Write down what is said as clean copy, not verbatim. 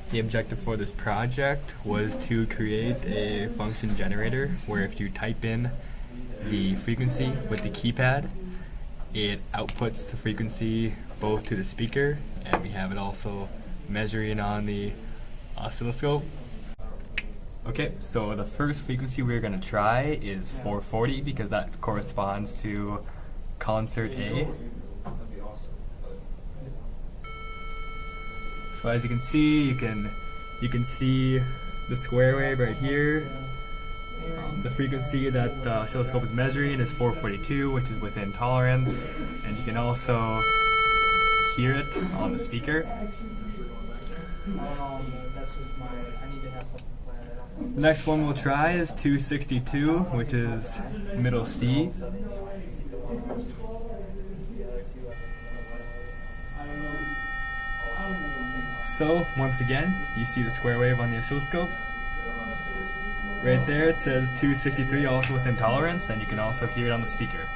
The objective for this project was to create a function generator where if you type in the frequency with the keypad, it outputs the frequency both to the speaker, and we have it also measuring on the oscilloscope. Okay, so the first frequency we're going to try is 440 because that corresponds to concert A. So as you can see, you can see the square wave right here. The frequency that the oscilloscope is measuring is 442, which is within tolerance, and you can also hear it on the speaker. The next one we'll try is 262, which is middle C. So, once again, you see the square wave on the oscilloscope. Right there it says 263, also within tolerance, and you can also hear it on the speaker.